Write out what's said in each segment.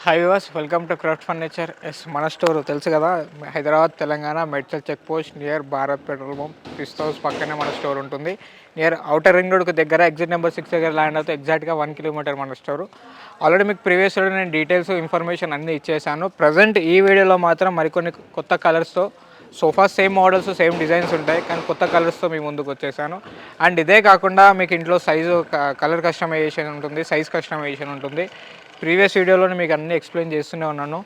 High was welcome to craft furniture. మన store తెలుసు కదా, Hyderabad Telangana Medchal check post near Bharat petrol pump Pista house పక్కనే మన స్టోర్ ఉంటుంది. నియర్ అవుటర్ రింగ్ రోడ్కి దగ్గర ఎగ్జిట్ నెంబర్ 6 దగ్గర ల్యాండ్ అవుతే ఎగ్జాక్ట్గా 1 కిలోమీటర్ మన స్టోర్. ఆల్రెడీ మీకు ప్రీవియస్ నేను డీటెయిల్స్ ఇన్ఫర్మేషన్ అన్నీ ఇచ్చేసాను. ప్రజెంట్ ఈ వీడియోలో మాత్రం మరికొన్ని కొత్త కలర్స్తో sofa same models same designs ఉంటాయి, కానీ కొత్త కలర్స్తో మీ ముందుకు వచ్చేసాను. అండ్ ఇదే కాకుండా మీకు ఇంట్లో సైజు కలర్ కస్టమైజేషన్ ఉంటుంది, సైజ్ కస్టమైజేషన్ ఉంటుంది. ప్రీవియస్ వీడియోలో మీకు అన్నీ ఎక్స్ప్లెయిన్ చేస్తూనే ఉన్నాను.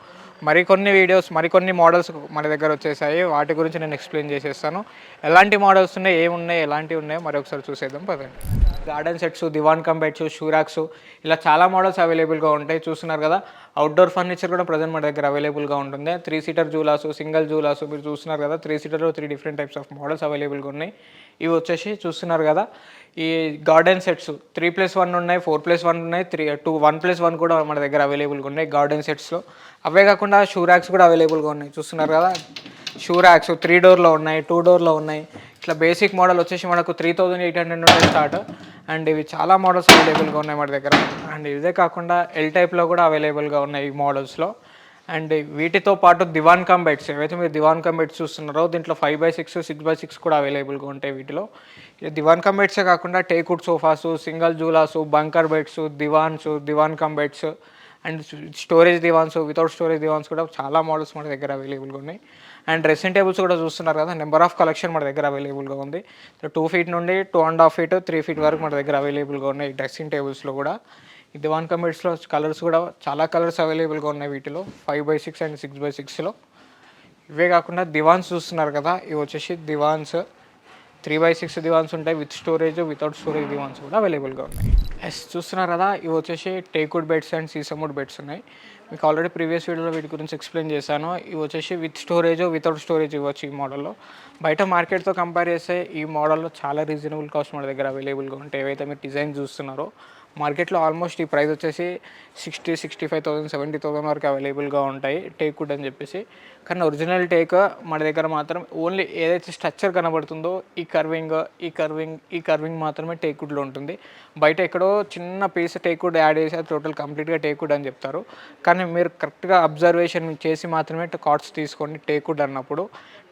మరికొన్ని మోడల్స్ మన దగ్గర వచ్చేసాయి, వాటి గురించి నేను ఎక్స్ప్లెయిన్ చేసేస్తాను. ఎలాంటి మోడల్స్ ఉన్నాయి, ఏమున్నాయి, ఎలాంటివి ఉన్నాయో మరొకసారి చూసేద్దాం పదండి. Garden sets, divan cum beds, shoe racks, ఇలా చాలా మోడల్స్ అవైలబుల్గా ఉంటాయి. చూస్తున్నారు కదా, అవుట్డోర్ ఫర్నిచర్ కూడా ప్రజెంట్ మన దగ్గర అవైలబుల్గా ఉంటుంది. 3 సీటర్ జూలాసు, సింగిల్ జూలాసు, మీరు చూస్తున్నారు కదా 3 సీటర్లో 3 డిఫరెంట్ టైప్స్ ఆఫ్ మోడల్స్ అవైలబుల్గా ఉన్నాయి. ఇవి వచ్చేసి చూస్తున్నారు కదా, ఈ గార్డెన్ సెట్స్ 3+1 ఉన్నాయి, 4+1 ఉన్నాయి, 1+1 కూడా మన దగ్గర అవైలబుల్గా ఉన్నాయి గార్డెన్ సెట్స్లో. అవే కాకుండా షూ ర్యాక్స్ కూడా అవైలబుల్గా ఉన్నాయి. చూస్తున్నారు కదా, షూ ర్యాక్స్ 3 డోర్లో ఉన్నాయి, 2 డోర్లో ఉన్నాయి. ఇట్లా బేసిక్ మోడల్ వచ్చేసి మనకు 3800 నుండి స్టార్ట్. అండ్ ఇవి చాలా మోడల్స్ అవైలబుల్గా ఉన్నాయి మన దగ్గర. అండ్ ఇదే కాకుండా ఎల్ టైప్లో కూడా అవైలబుల్గా ఉన్నాయి ఈ మోడల్స్లో. అండ్ వీటితో పాటు దివాన్ కమ్ బెడ్స్, ఏవైతే మీరు దివాన్ కమ్ బెడ్స్ చూస్తున్నారో దీంట్లో 5x6, 6x6 కూడా అవైలబుల్గా ఉంటాయి వీటిలో. దివాన్ కమ్ బెడ్సే కాకుండా టేకుడ్ సోఫాసు, సింగిల్ జూలాసు, bunker beds, divans, divan cum beds and storage divans, without storage divans కూడా చాలా మోడల్స్ మన దగ్గర అవైలబుల్గా ఉన్నాయి. అండ్ డ్రెస్సింగ్ టేబుల్స్ కూడా చూస్తున్నారు కదా, నెంబర్ ఆఫ్ కలెక్షన్ మన దగ్గర అవైలబుల్గా ఉంది. 2 ఫీట్ నుండి 2.5 ఫీట్, 3 ఫీట్ వరకు మన దగ్గర అవైలబుల్గా ఉన్నాయి డ్రెస్సింగ్ టేబుల్స్లో కూడా. ఈ దివాన్ కమ్ బెడ్స్లో కలర్స్ కూడా చాలా కలర్స్ అవైలబుల్గా ఉన్నాయి వీటిలో 5x6 అండ్ 6x6లో. ఇవే కాకుండా దివాన్స్ చూస్తున్నారు కదా, ఇవి వచ్చేసి దివాన్స్ 3x6 దివాన్స్ ఉంటాయి, with storage, without storage divans కూడా అవైలబుల్గా ఉన్నాయి. చూస్తున్నారు కదా, ఇవి వచ్చేసి టేకుడ్ బెడ్స్ అండ్ సీసముడ్ బెడ్స్ ఉన్నాయి. మీకు ఆల్రెడీ ప్రీవియస్ వీడియోలో వీటి గురించి ఎక్స్ప్లెయిన్ చేశాను. ఇవి వచ్చేసి విత్ స్టోరేజ్, వితౌట్ స్టోరేజ్ ఇవ్వచ్చు ఈ మోడల్లో. బయట మార్కెట్తో కంపేర్ చేస్తే ఈ మోడల్లో చాలా రీజనబుల్ కాస్ట్ మన దగ్గర అవైలబుల్గా ఉంటాయి. ఏవైతే మీరు డిజైన్ చూస్తున్నారో మార్కెట్లో ఆల్మోస్ట్ ఈ ప్రైస్ వచ్చేసి 65,000, 70,000 వరకు అవైలబుల్గా ఉంటాయి టేకుడ్ అని చెప్పేసి. కానీ ఒరిజినల్ టేక్ మన దగ్గర మాత్రం ఓన్లీ ఏదైతే స్ట్రక్చర్ కనబడుతుందో ఈ కర్వింగ్ మాత్రమే టేకుడ్లో ఉంటుంది. బయట ఎక్కడో చిన్న పీస్ టేకుడ్ యాడ్ చేసి అది టోటల్ కంప్లీట్గా టేకుడ్ అని చెప్తారు. కానీ మీరు కరెక్ట్గా అబ్జర్వేషన్ చేసి మాత్రమే కార్డ్స్ తీసుకోండి టేకుడ్ అన్నప్పుడు.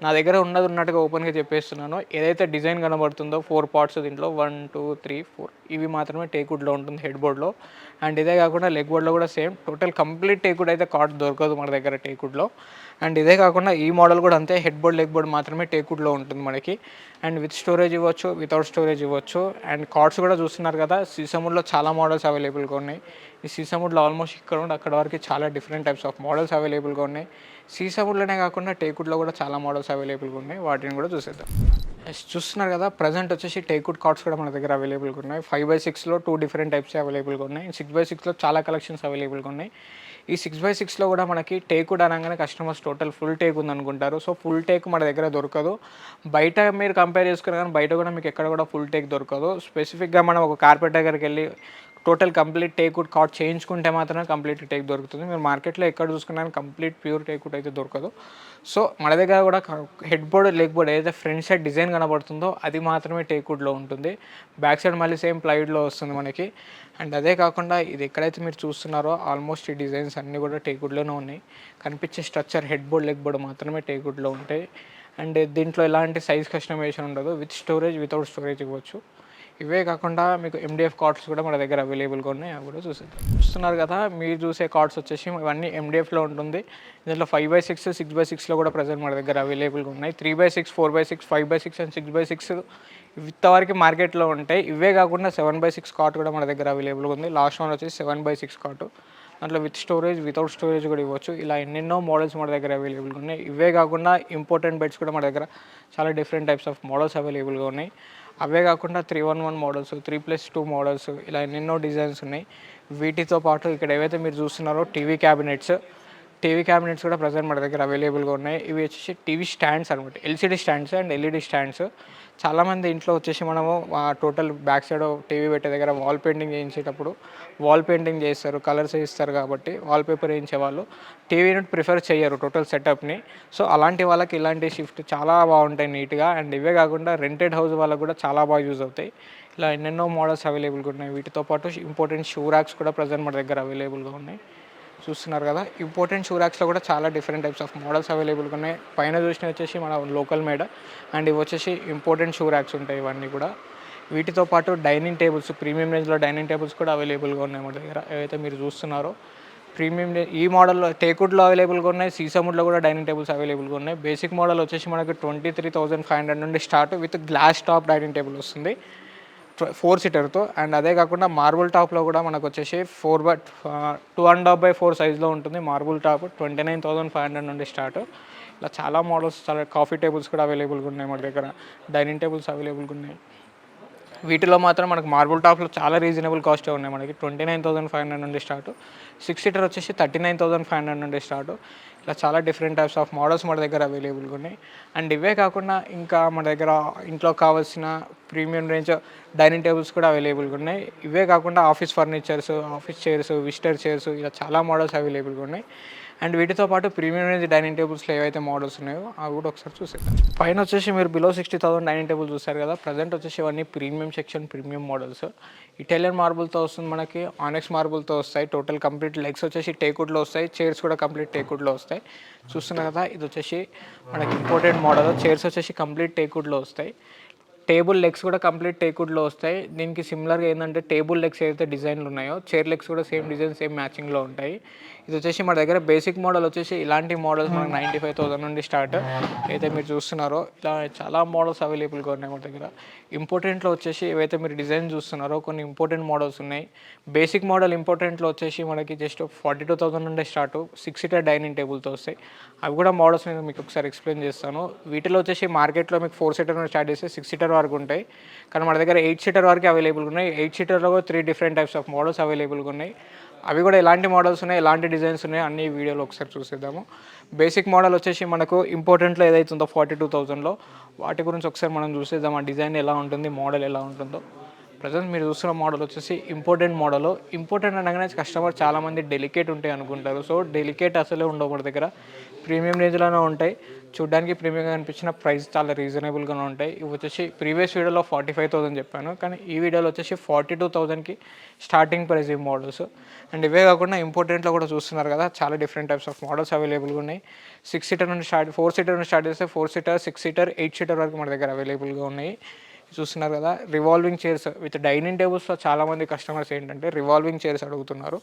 నా దగ్గర ఉన్నట్టుగా ఓపెన్గా చెప్పేస్తున్నాను. ఏదైతే డిజైన్ కనబడుతుందో 4 పార్ట్స్ దీంట్లో 1, 2, 3, 4 ఇవి మాత్రమే టేకుడ్లో ఉంటుంది హెడ్ బోర్డ్లో. అండ్ ఇదే కాకుండా లెగ్ బోర్డ్లో కూడా సేమ్ టోటల్ కంప్లీట్ టేకుడ్ అయితే కార్డ్ దొరకదు మన దగ్గర టేకుడ్లో. అండ్ ఇదే కాకుండా ఈ మోడల్ కూడా అంతే, హెడ్ బోర్డ్ లెగ్ బోర్డ్ మాత్రమే టేకుడ్లో ఉంటుంది మనకి. అండ్ విత్ స్టోరేజ్ ఇవ్వచ్చు, వితౌట్ స్టోరేజ్ ఇవ్వచ్చు. అండ్ కార్డ్స్ కూడా చూస్తున్నారు కదా, సీసముడ్లో చాలా మోడల్స్ అవైలబుల్గా ఉన్నాయి. ఈ సీసముడ్లో ఆల్మోస్ట్ ఇక్కడ నుండి అక్కడ వరకు చాలా డిఫరెంట్ టైప్స్ ఆఫ్ మోడల్స్ అవైలబుల్గా ఉన్నాయి. సీసముడ్లోనే కాకుండా టేకుడ్లో కూడా చాలా మోడల్స్ అవైలబుల్గా ఉన్నాయి, వాటిని కూడా చూసేద్దాం. చూస్తున్నారు కదా, ప్రజెంట్ వచ్చేసి టేకుడ్ కార్డ్స్ కూడా మన దగ్గర అవైలబుల్గా ఉన్నాయి. 5x6లో 2 డిఫరెంట్ టైప్స్ అవైలబుల్గా ఉన్నాయి. 6x6లో చాలా కలెక్షన్స్ అవైలబుల్గా ఉన్నాయి. ఈ 6x6లో కూడా మనకి టేకుడ్ అనగానే కస్టమర్స్ టోటల్ ఫుల్ టేక్ ఉందనుకుంటారు. సో ఫుల్ టేక్ మన దగ్గర దొరకదు. బయట మీరు కంపేర్ చేసుకున్నా కానీ బయట కూడా మీకు ఎక్కడ కూడా ఫుల్ టేక్ దొరకదు. స్పెసిఫిక్గా మనం ఒక కార్పెట్ దగ్గరికి వెళ్ళి టోటల్ కంప్లీట్ టేకుడ్ కార్డ్ చేయించుకుంటే మాత్రమే కంప్లీట్ టేక్ దొరుకుతుంది. మీరు మార్కెట్లో ఎక్కడ చూసుకున్నా కంప్లీట్ ప్యూర్ టేకుడ్ అయితే దొరకదు. సో మన దగ్గర కూడా హెడ్ బోర్డ్, లెగ్ బోర్డ్ ఏదైతే ఫ్రంట్ సైడ్ డిజైన్ కనబడుతుందో అది మాత్రమే టేకుడ్లో ఉంటుంది. బ్యాక్ సైడ్ మళ్ళీ సేమ్ ప్లైవుడ్లో వస్తుంది మనకి. అండ్ అదే కాకుండా ఇది ఎక్కడైతే మీరు చూస్తున్నారో ఆల్మోస్ట్ ఈ డిజైన్స్ అన్నీ కూడా టేకుడ్లోనే ఉన్నాయి. కనిపించే structure head board, leg board మాత్రమే టేకుడ్లో ఉంటాయి. అండ్ దీంట్లో ఎలాంటి సైజ్ కస్టమైజేషన్ ఉండదు. విత్ స్టోరేజ్, వితౌట్ స్టోరేజ్ ఇవ్వచ్చు. ఇవే కాకుండా మీకు MDF కార్డ్స్ కూడా మన దగ్గర అవైలబుల్గా ఉన్నాయి, అవి కూడా చూస్తున్నారు కదా. మీరు చూసే కార్డ్స్ వచ్చేసి ఇవన్నీ MDFలో ఉంటుంది. దీంట్లో 5x6, 6x6లో కూడా ప్రజెంట్ మన దగ్గర అవైలబుల్గా ఉన్నాయి. 3x6, 4x6, 5x6 and 6x6 ఇంతవరకు మార్కెట్లో ఉంటాయి. ఇవే కాకుండా 7x6 కార్ట్ కూడా మన దగ్గర అవైలబుల్గా ఉంది. లాస్ట్ వన్ వచ్చేసి 7x6 కార్టు. దాంట్లో విత్ స్టోరేజ్, వితౌట్ స్టోరేజ్ కూడా ఇవ్వచ్చు. ఇలా ఎన్నెన్నో మోడల్స్ మన దగ్గర అవైలబుల్గా ఉన్నాయి. ఇవే కాకుండా ఇంపార్టెంట్ బెడ్స్ కూడా మన దగ్గర చాలా డిఫరెంట్ టైప్స్ ఆఫ్ మోడల్స్ అవైలబుల్గా ఉన్నాయి. అవే కాకుండా 311 మోడల్స్, 3+2 మోడల్స్, ఇలా ఎన్నెన్నో డిజైన్స్ ఉన్నాయి. వీటితో పాటు ఇక్కడ ఏవైతే మీరు చూస్తున్నారో టీవీ క్యాబినెట్స్ కూడా ప్రజెంట్ మన దగ్గర అవైలబుల్గా ఉన్నాయి. ఇవి వచ్చేసి టీవీ స్టాండ్స్ అనమాట, LCD stands and LED stands. చాలామంది ఇంట్లో వచ్చేసి మనము టోటల్ బ్యాక్ సైడ్ టీవీ పెట్టే దగ్గర వాల్ పెయింటింగ్ చేయించేటప్పుడు వాల్ పెయింటింగ్ చేస్తారు, కలర్స్ వేస్తారు కాబట్టి వాల్పేపర్ వేయించే వాళ్ళు టీవీ యూనిట్ ప్రిఫర్ చేయరు టోటల్ సెటప్ని. సో అలాంటి వాళ్ళకి ఇలాంటి షిఫ్ట్ చాలా బాగుంటాయి నీట్గా. అండ్ ఇవే కాకుండా రెంటెడ్ హౌస్ వాళ్ళకు కూడా చాలా బాగా యూజ్ అవుతాయి. ఇలా ఎన్నెన్నో మోడల్స్ అవైలబుల్గా ఉన్నాయి. వీటితో పాటు ఇంపార్టెంట్ షూ ర్యాక్స్ కూడా ప్రజెంట్ మన దగ్గర అవైలబుల్గా ఉన్నాయి. చూస్తున్నారు కదా. ఇంపార్టెంట్ షూ ర్యాక్స్లో కూడా చాలా డిఫరెంట్ టైప్స్ ఆఫ్ మోడల్స్ అవైలబుల్గా ఉన్నాయి. పైన చూసిన వచ్చేసి మన లోకల్ మేడ్ అండ్ ఇవి వచ్చేసి ఇంపార్టెంట్ షూ ర్యాక్స్ ఉంటాయి ఇవన్నీ కూడా. వీటితో పాటు డైనింగ్ టేబుల్స్, ప్రీమియం రేంజ్లో డైనింగ్ టేబుల్స్ కూడా అవైలబుల్గా ఉన్నాయి మన దగ్గర. ఏవైతే మీరు చూస్తున్నారో ప్రీమియం ఈ మోడల్లో టేకుడ్లో అవైలబుల్గా ఉన్నాయి, సీసముడ్లో కూడా డైనింగ్ టేబుల్స్ అవైలబుల్గా ఉన్నాయి. బేసిక్ మోడల్ వచ్చేసి మనకు 23,500 నుండి start with glass top dining table వస్తుంది 4 సీటర్తో. అండ్ అదే కాకుండా మార్బుల్ టాప్లో కూడా మనకు వచ్చేసి 2.5x4 సైజ్లో ఉంటుంది మార్బుల్ టాప్. 29,500 నుండి స్టార్ట్. ఇలా చాలా మోడల్స్, చాలా కాఫీ టేబుల్స్ కూడా అవైలబుల్గా ఉన్నాయి మన దగ్గర. డైనింగ్ టేబుల్స్ అవైలబుల్గా ఉన్నాయి. వీటిలో మాత్రం మనకు మార్బుల్ టాప్లో చాలా రీజనబుల్ కాస్టే ఉన్నాయి మనకి. 29,500 నుండి స్టార్ట్. 6 సీటర్ వచ్చేసి 39,500 నుండి స్టార్ట్. ఇలా చాలా డిఫరెంట్ టైప్స్ ఆఫ్ మోడల్స్ మన దగ్గర అవైలబుల్గా ఉన్నాయి. అండ్ ఇవే కాకుండా ఇంకా మన దగ్గర ఇంట్లో కావాల్సిన ప్రీమియం రేంజ్ డైనింగ్ టేబుల్స్ కూడా అవైలబుల్గా ఉన్నాయి. ఇవే కాకుండా office furnitures, office chairs, visitor chairs, ఇలా చాలా మోడల్స్ అవైలబుల్గా ఉన్నాయి. అండ్ వీటితో పాటు ప్రీమియం రేంజ్ డైనింగ్ టేబుల్స్లో ఏవైతే మోడల్స్ ఉన్నాయో అవి కూడా ఒకసారి చూసేద్దాం. పైన వచ్చేసి మీరు బిలో 60,000 డైనింగ్ టేబుల్ చూస్తారు కదా. ప్రజెంట్ వచ్చేసి ఇవన్నీ premium section, premium models. Italian మార్బుల్తో వస్తుంది మనకి, ఆనెక్స్ మార్బుల్తో వస్తాయి. టోటల్ కంప్లీట్ లెగ్స్ వచ్చేసి టేకుడ్లో వస్తాయి, చైర్స్ కూడా కంప్లీట్ టేకుడ్లో వస్తాయి. చూస్తున్నారు కదా, ఇది వచ్చేసి మనకి ఇంపార్టెంట్ మోడల్. చైర్స్ వచ్చేసి కంప్లీట్ టేకుడ్లో వస్తాయి. టేబుల్ లెగ్స్ కూడా కంప్లీట్ టేకుడ్లో వస్తాయి. దీనికి సిమిలర్గా ఏంటంటే టేబుల్ లెగ్స్ ఏదైతే డిజైన్లు ఉన్నాయో చైర్ లెగ్స్ కూడా సేమ్ డిజైన్, సేమ్ మ్యాచింగ్లో ఉంటాయి. ఇది వచ్చేసి మన దగ్గర బేసిక్ మోడల్ వచ్చేసి ఇలాంటి మోడల్స్ మనకు 95,000 నుండి స్టార్ట్. అయితే మీరు చూస్తున్నారో ఇలా చాలా మోడల్స్ అవైలబుల్గా ఉన్నాయి మన దగ్గర. ఇంపార్టెంట్లో వచ్చేసి ఏవైతే మీరు డిజైన్ చూస్తున్నారో కొన్ని ఇంపార్టెంట్ మోడల్స్ ఉన్నాయి. బేసిక్ మోడల్ ఇంపార్టెంట్లో వచ్చేసి మనకి జస్ట్ 42,000 నుండి స్టార్ట్. 6 సీటర్ డైనింగ్ టేబుల్తో వస్తాయి. అవి కూడా మోడల్స్ నేను మీకు ఒకసారి ఎక్స్ప్లెయిన్ చేస్తాను. వీటిలో వచ్చేసి మార్కెట్లో మీకు 4 సీటర్ నుండి స్టార్ట్ చేస్తే 6 సీటర్ వరకు ఉంటాయి. కానీ మన దగ్గర 8 సీటర్ వరకు అవైలబుల్గా ఉన్నాయి. 8 సీటర్లో కూడా 3 డిఫరెంట్ టైప్స్ ఆఫ్ మోడల్స్ అవైలబుల్గా ఉన్నాయి. అవి కూడా ఎలాంటి మోడల్స్ ఉన్నాయి, ఎలాంటి డిజైన్స్ ఉన్నాయి అన్ని వీడియోలో ఒకసారి చూసేద్దాము. బేసిక్ మోడల్ వచ్చేసి మనకు ఇంపార్టెంట్లో ఏదైతుందో 42,000లో వాటి గురించి ఒకసారి మనం చూసేద్దాం. ఆ డిజైన్ ఎలా ఉంటుంది, మోడల్ ఎలా ఉంటుందో. ప్రజెంట్ మీరు చూస్తున్న మోడల్ వచ్చేసి ఇంపార్టెంట్ మోడల్. ఇంపార్టెంట్ అనగానే కస్టమర్ చాలామంది డెలికేట్ ఉంటాయి అనుకుంటారు. సో డెలికేట్ అసలే ఉండవు మన దగ్గర. ప్రీమియం రేంజ్లోనే ఉంటాయి. చూడ్డానికి ప్రీమియంగా అనిపించిన ప్రైస్ చాలా రీజనబుల్గానే ఉంటాయి. ఇవి వచ్చేసి ప్రీవియస్ వీడియోలో 45,000 చెప్పాను, కానీ ఈ వీడియోలో వచ్చేసి 42,000కి స్టార్టింగ్ ప్రైస్ ఈ మోడల్స్. అండ్ ఇవే కాకుండా ఇంపార్టెంట్లో కూడా చూస్తున్నారు కదా, చాలా డిఫరెంట్ టైప్స్ ఆఫ్ మోడల్స్ అవైలబుల్గా ఉన్నాయి. 6 సీటర్ నుండి స్టార్ట్, 4 సీటర్ నుండి స్టార్ట్ చేస్తే 4 సీటర్, 6 సీటర్, 8 సీటర్ వరకు మన దగ్గర అవైలబుల్గా ఉన్నాయి. చూస్తున్నారు కదా, రివాల్వింగ్ చైర్స్ విత్ డైనింగ్ టేబుల్స్లో చాలామంది కస్టమర్స్ ఏంటంటే రివాల్వింగ్ చైర్స్ అడుగుతున్నారు.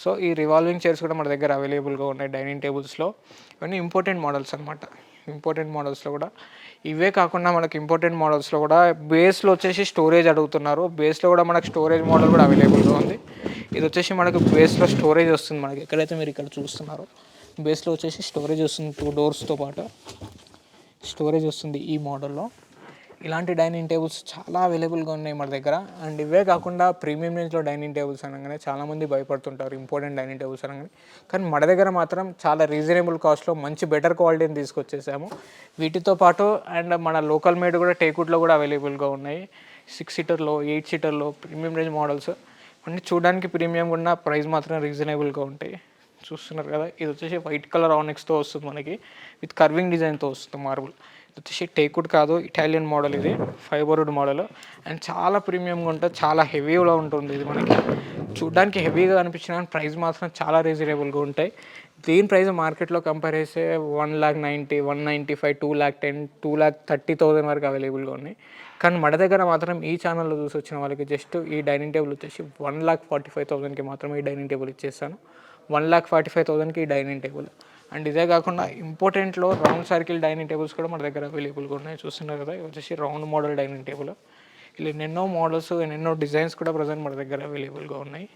సో ఈ రివాల్వింగ్ చైర్స్ కూడా మన దగ్గర అవైలబుల్గా ఉన్నాయి డైనింగ్ టేబుల్స్లో. ఇవన్నీ ఇంపార్టెంట్ మోడల్స్ అనమాట. ఇంపార్టెంట్ మోడల్స్లో కూడా ఇవే కాకుండా మనకి ఇంపార్టెంట్ మోడల్స్లో కూడా బేస్లో వచ్చేసి స్టోరేజ్ అడుగుతున్నారు. బేస్లో కూడా మనకు స్టోరేజ్ మోడల్ కూడా అవైలబుల్గా ఉంది. ఇది వచ్చేసి మనకు బేస్లో స్టోరేజ్ వస్తుంది. మనకి ఎక్కడైతే మీరు ఇక్కడ చూస్తున్నారో బేస్లో వచ్చేసి స్టోరేజ్ వస్తుంది. 2 డోర్స్తో పాటు స్టోరేజ్ వస్తుంది ఈ మోడల్లో. ఇలాంటి డైనింగ్ టేబుల్స్ చాలా అవైలబుల్గా ఉన్నాయి మన దగ్గర. అండ్ ఇవే కాకుండా ప్రీమియం రేంజ్లో డైనింగ్ టేబుల్స్ అనగానే చాలామంది భయపడుతుంటారు ఇంపార్టెంట్ డైనింగ్ టేబుల్స్ అనగానే. కానీ మన దగ్గర మాత్రం చాలా రీజనబుల్ కాస్ట్లో మంచి బెటర్ క్వాలిటీని తీసుకొచ్చేసాము. వీటితో పాటు అండ్ మన లోకల్ మేడ్ కూడా టేకుడ్లో కూడా అవైలబుల్గా ఉన్నాయి. 6 సీటర్లో, 8 సీటర్లో ప్రీమియం రేంజ్ మోడల్స్ అన్నీ చూడడానికి ప్రీమియంగా ఉన్న ప్రైస్ మాత్రం రీజనబుల్గా ఉంటాయి. చూస్తున్నారు కదా, ఇది వచ్చేసి వైట్ కలర్ ఆనెక్స్తో వస్తుంది మనకి, విత్ కర్వింగ్ డిజైన్తో వస్తుంది మార్బుల్. ఇది వచ్చేసి టేకుడ్ కాదు, ఇటాలియన్ మోడల్. ఇది ఫైబర్వుడ్ మోడల్ అండ్ చాలా ప్రీమియంగా ఉంటుంది, చాలా హెవీగా ఉంటుంది. ఇది మనకి చూడడానికి హెవీగా అనిపించిన ప్రైస్ మాత్రం చాలా రీజనబుల్గా ఉంటాయి. దీని ప్రైస్ మార్కెట్లో కంపేర్ చేస్తే 1,90,000, 195,000, 2,10,000, 2,30,000 వరకు అవైలబుల్గా ఉన్నాయి. కానీ మన దగ్గర మాత్రం ఈ ఛానల్లో చూసి వచ్చిన వాళ్ళకి జస్ట్ ఈ డైనింగ్ టేబుల్ వచ్చేసి 1,45,000కి మాత్రమే ఈ డైనింగ్ టేబుల్ ఇచ్చేస్తాను. 1,45,000కి ఈ డైనింగ్ టేబుల్. అండ్ ఇదే కాకుండా ఇంపార్టెంట్లో రౌండ్ సర్కిల్ డైనింగ్ టేబుల్స్ కూడా మన దగ్గర అవైలబుల్గా ఉన్నాయి. చూస్తున్నారు కదా, ఇది వచ్చేసి రౌండ్ మోడల్ డైనింగ్ టేబుల్. ఇలా ఎన్నెన్నో మోడల్స్, ఎన్నెన్నో డిజైన్స్ కూడా ప్రజెంట్ మన దగ్గర అవైలబుల్గా ఉన్నాయి.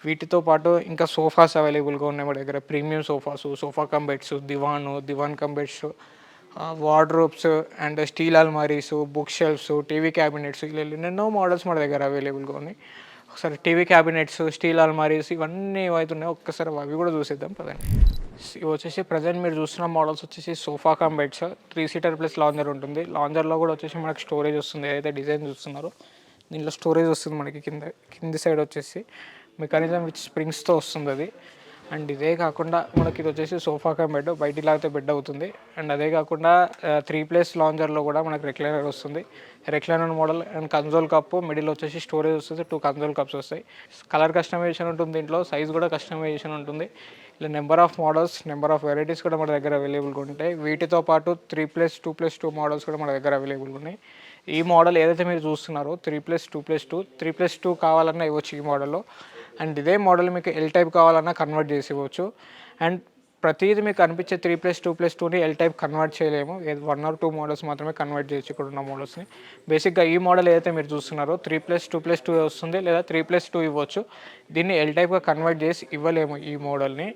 వీటితో పాటు ఇంకా సోఫాస్ అవైలబుల్గా ఉన్నాయి మన దగ్గర. Premium sofas, sofa cum beds, divan cum beds, wardrobes and steel అల్మారీస్, బుక్ షెల్ఫ్స్, టీవీ క్యాబినెట్స్, ఇలా ఎన్నెన్నో మోడల్స్ మన దగ్గర అవైలబుల్గా ఉన్నాయి. ఒకసారి టీవీ క్యాబినెట్స్, స్టీల్ అల్మారీస్ ఇవన్నీ ఏవైతున్నాయో ఒక్కసారి అవి కూడా చూసేద్దాం పదండి. ఇవి వచ్చేసి ప్రజెంట్ మీరు చూస్తున్న మోడల్స్ వచ్చేసి sofa cum beds, 3 seater plus lounger ఉంటుంది. లాంజర్లో కూడా వచ్చేసి మనకి స్టోరేజ్ వస్తుంది. ఏదైతే డిజైన్ చూస్తున్నారో దీంట్లో స్టోరేజ్ వస్తుంది మనకి. కింది సైడ్ వచ్చేసి మెకానిజం విత్ స్ప్రింగ్స్తో వస్తుంది. అది అండ్ ఇదే కాకుండా మనకి ఇది వచ్చేసి సోఫా కమ్ బెడ్, బయటికి లాగితే బెడ్ అవుతుంది. అండ్ అదే కాకుండా 3 ప్లేస్ లాంజర్లో కూడా మనకి రెక్లైనర్ వస్తుంది. Recliner model and console cup, middle వచ్చేసి స్టోరేజ్ వస్తుంది, 2 కన్సోల్ కప్స్ వస్తాయి. కలర్ కస్టమైజేషన్ ఉంటుంది దీంట్లో, సైజ్ కూడా కస్టమైజేషన్ ఉంటుంది. ఇలా number of models, number of varieties కూడా మన దగ్గర అవైలబుల్గా ఉంటాయి. వీటితో పాటు 3+, 2+2 మోడల్స్ కూడా మన దగ్గర అవైలబుల్గా ఉన్నాయి. ఈ మోడల్ ఏదైతే మీరు చూస్తున్నారో 3+, 2+2, 3+2 కావాలన్నా ఇవ్వచ్చు ఈ మోడల్లో. అండ్ ఇదే మోడల్ మీకు ఎల్ టైప్ కావాలన్నా కన్వర్ట్ చేసి ఇవ్వచ్చు. అండ్ ప్రతిదీ మీకు కనిపించే 3+, 2+2ని ఎల్ టైప్ కన్వర్ట్ చేయలేము. 1 or 2 మోడల్స్ మాత్రమే కన్వర్ట్ చేయొచ్చు ఇక్కడ ఉన్న మోడల్స్ని. బేసిక్గా ఈ మోడల్ ఏదైతే మీరు చూస్తున్నారో 3+, 2+2 వస్తుంది, లేదా 3+2 ఇవ్వచ్చు. దీన్ని ఎల్ టైప్గా కన్వర్ట్ చేసి ఇవ్వలేము ఈ మోడల్ని.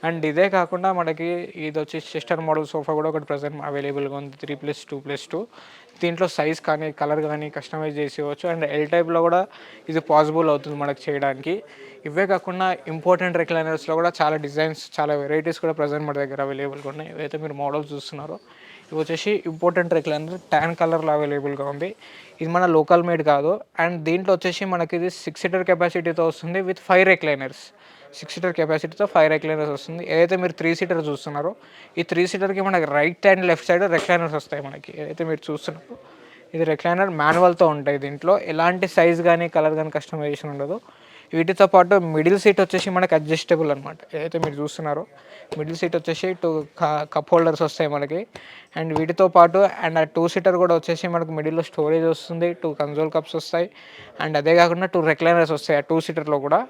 అండ్ ఇదే కాకుండా మనకి ఇది వచ్చి సిస్టర్ మోడల్ సోఫా కూడా ఒకటి ప్రజెంట్ అవైలబుల్గా ఉంది, 3+, 2+2. దీంట్లో సైజ్ కానీ కలర్ కానీ కస్టమైజ్ చేసి ఇవ్వచ్చు. అండ్ ఎల్ టైప్లో కూడా ఇది పాసిబుల్ అవుతుంది మనకు చేయడానికి. ఇవే కాకుండా ఇంపార్టెంట్ రెక్లైనర్స్లో కూడా చాలా డిజైన్స్, చాలా వెరైటీస్ కూడా ప్రజెంట్ మన దగ్గర అవైలబుల్గా ఉన్నాయి. ఏవైతే మీరు మోడల్స్ చూస్తున్నారో ఇవి వచ్చేసి ఇంపార్టెంట్ రెక్లైనర్ ట్యాన్ కలర్లో అవైలబుల్గా ఉంది. ఇది మన లోకల్ మేడ్ కాదు. అండ్ దీంట్లో వచ్చేసి మనకి ఇది 6 సీటర్ కెపాసిటీతో వస్తుంది విత్ 5 రెక్లైనర్స్. 6 సీటర్ కెపాసిటీతో 5 రెక్లైనర్స్ వస్తుంది. ఏదైతే మీరు 3 సీటర్ చూస్తున్నారో ఈ 3 సీటర్కి మనకి right and left side recliners వస్తాయి. మనకి ఏదైతే మీరు చూస్తున్నారో ఇది రెక్లైనర్ మాన్యువల్తో ఉంటాయి. దీంట్లో ఎలాంటి సైజ్ కానీ కలర్ కానీ కస్టమైజేషన్ ఉండదు. వీటితో పాటు మిడిల్ సీట్ వచ్చేసి మనకి అడ్జస్టబుల్ అనమాట. ఏదైతే మీరు చూస్తున్నారో మిడిల్ సీట్ వచ్చేసి 2 కప్ హోల్డర్స్ వస్తాయి మనకి. అండ్ వీటితో పాటు అండ్ ఆ 2 సీటర్ కూడా వచ్చేసి మనకు మిడిల్లో స్టోరేజ్ వస్తుంది, 2 కన్సోల్ కప్స్ వస్తాయి. అండ్ అదే కాకుండా 2 రెక్లైనర్స్ వస్తాయి ఆ 2 సీటర్లో కూడా.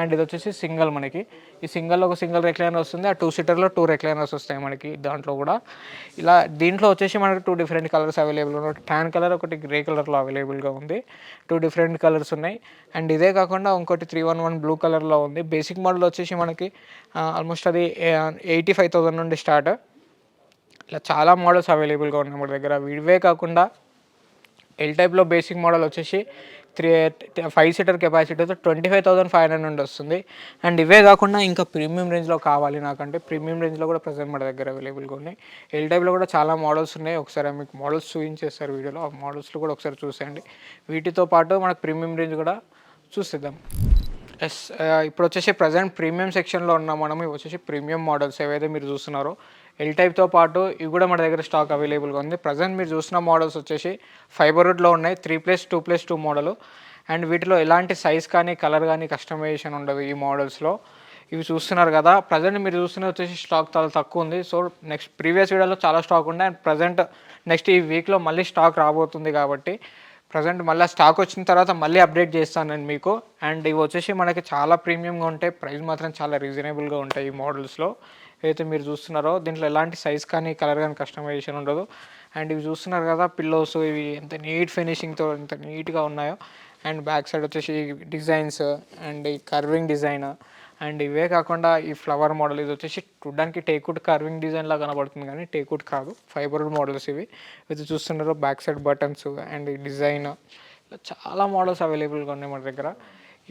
అండ్ ఇది వచ్చేసి సింగిల్, మనకి ఈ సింగిల్లో ఒక సింగిల్ రెక్లైనర్ వస్తుంది, ఆ 2 సీటర్లో 2 రెక్లైనర్స్ వస్తాయి మనకి దాంట్లో కూడా. ఇలా దీంట్లో వచ్చేసి మనకి 2 డిఫరెంట్ కలర్స్ అవైలబుల్ ఉన్నాయి. ట్యాన్ కలర్, ఒకటి గ్రే కలర్లో అవైలబుల్గా ఉంది. 2 డిఫరెంట్ కలర్స్ ఉన్నాయి. అండ్ ఇదే కాకుండా ఇంకోటి 311 బ్లూ కలర్లో ఉంది. బేసిక్ మోడల్ వచ్చేసి మనకి ఆల్మోస్ట్ అది 85,000 నుండి స్టార్ట్. ఇలా చాలా మోడల్స్ అవైలబుల్గా ఉన్నాయి మన దగ్గర. ఇవే కాకుండా ఎల్ టైప్లో బేసిక్ మోడల్ వచ్చేసి 5 సీటర్ కెపాసిటీతో 25,500 నుండి వస్తుంది. అండ్ ఇవే కాకుండా ఇంకా ప్రీమియం రేంజ్లో కావాలి నాకంటే ప్రీమియం రేంజ్లో కూడా ప్రజెంట్ మన దగ్గర అవైలబుల్గా ఉన్నాయి. ఎల్ టైప్లో కూడా చాలా మోడల్స్ ఉన్నాయి. ఒకసారి మీకు మోడల్స్ చూపించేస్తారు వీడియోలో, ఆ మోడల్స్లో కూడా ఒకసారి చూసేయండి. వీటితో పాటు మనకు ప్రీమియం రేంజ్ కూడా చూసేద్దాం. ఇప్పుడు వచ్చేసి ప్రజెంట్ ప్రీమియం సెక్షన్లో ఉన్నాం మనం. ఇవి వచ్చేసి ప్రీమియం మోడల్స్ ఏవైతే మీరు చూస్తున్నారో ఎల్ టైప్తో పాటు ఇవి కూడా మన దగ్గర స్టాక్ అవైలబుల్గా ఉంది. ప్రజెంట్ మీరు చూసిన మోడల్స్ వచ్చేసి ఫైబర్ వుడ్లో ఉన్నాయి, 3+, 2+2 మోడలు. అండ్ వీటిలో ఎలాంటి సైజ్ కానీ కలర్ కానీ కస్టమైజేషన్ ఉండదు ఈ మోడల్స్లో. ఇవి చూస్తున్నారు కదా, ప్రజెంట్ మీరు చూస్తున్నది వచ్చేసి స్టాక్ చాలా తక్కువ ఉంది. సో నెక్స్ట్ ప్రీవియస్ వీడియోలో చాలా స్టాక్ ఉంది. అండ్ ప్రజెంట్ నెక్స్ట్ ఈ వీక్లో మళ్ళీ స్టాక్ రాబోతుంది కాబట్టి ప్రజెంట్ మళ్ళీ స్టాక్ వచ్చిన తర్వాత మళ్ళీ అప్డేట్ చేస్తాను నేను మీకు. అండ్ ఇవి వచ్చేసి మనకి చాలా ప్రీమియంగా ఉంటాయి, ప్రైస్ మాత్రం చాలా రీజనబుల్గా ఉంటాయి ఈ మోడల్స్లో. ఏదైతే మీరు చూస్తున్నారో దీంట్లో ఎలాంటి సైజ్ కానీ కలర్ కానీ కస్టమైజేషన్ ఉండదు. అండ్ ఇవి చూస్తున్నారు కదా పిల్లోస్, ఇవి ఎంత నీట్ ఫినిషింగ్తో ఎంత నీట్గా ఉన్నాయో. అండ్ బ్యాక్ సైడ్ వచ్చేసి డిజైన్స్ అండ్ ఈ కర్వింగ్ డిజైన్. అండ్ ఇవే కాకుండా ఈ ఫ్లవర్ మోడల్, ఇది వచ్చేసి చూడడానికి టేక్వుడ్ కర్వింగ్ డిజైన్లా కనబడుతుంది కానీ టేక్వుడ్ కాదు, ఫైబర్ మోడల్స్ ఇవి. ఇది చూస్తున్నారు బ్యాక్ సైడ్ బటన్స్ అండ్ ఈ డిజైన్. చాలా మోడల్స్ అవైలబుల్గా ఉన్నాయి మన దగ్గర.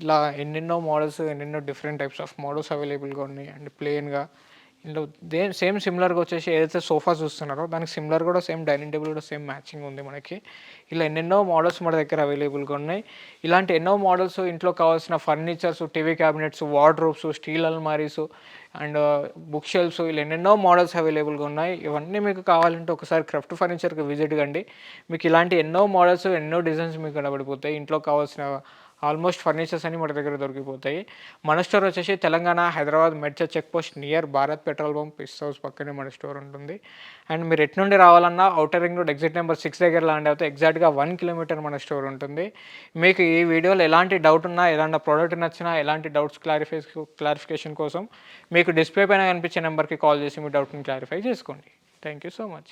ఇలా ఎన్నెన్నో మోడల్స్, ఎన్నెన్నో డిఫరెంట్ టైప్స్ ఆఫ్ మోడల్స్ అవైలబుల్గా ఉన్నాయి. అండ్ ప్లెయిన్గా ఇందులో సేమ్ సిమిలర్గా వచ్చేసి ఏదైతే సోఫా చూస్తున్నారో దానికి సిమిలర్ కూడా సేమ్ డైనింగ్ టేబుల్ కూడా సేమ్ మ్యాచింగ్ ఉంది మనకి. ఇలా ఎన్నెన్నో మోడల్స్ మన దగ్గర అవైలబుల్గా ఉన్నాయి. ఇలాంటి ఎన్నో మోడల్స్, ఇంట్లో కావాల్సిన furnitures, TV cabinets, wardrobes, steel అల్మారీస్ అండ్ బుక్ షెల్ఫ్స్, ఇలా ఎన్నెన్నో మోడల్స్ అవైలబుల్గా ఉన్నాయి. ఇవన్నీ మీకు కావాలంటే ఒకసారి క్రాఫ్ట్ ఫర్నిచర్కి విజిట్ కండి. మీకు ఇలాంటి ఎన్నో మోడల్స్, ఎన్నో డిజైన్స్ మీకు కనబడిపోతాయి. ఇంట్లో కావాల్సిన ఆల్మోస్ట్ ఫర్నిచర్స్ అన్ని మన దగ్గర దొరికిపోతాయి. మన స్టోర్ వచ్చేసి Telangana, Hyderabad Medchal check post near Bharat petrol bunk, Pista house పక్కనే మన స్టోర్ ఉంటుంది. అండ్ మీరు ఎటు నుండి రావాలన్నా outer ring road exit number 6 దగ్గర ల్యాండ్ అవుతే ఎగ్జాక్ట్గా 1 కిలోమీటర్ మన స్టోర్ ఉంటుంది. మీకు ఈ వీడియోలో ఎలాంటి డౌట్ ఉన్నా, ఏదైనా ప్రోడక్ట్ నచ్చినా, ఎలాంటి డౌట్స్ క్లారిఫికేషన్ కోసం మీకు డిస్ప్లే పైన కనిపించే నెంబర్కి కాల్ చేసి మీ డౌట్ని క్లారిఫై చేసుకోండి. Thank you so much.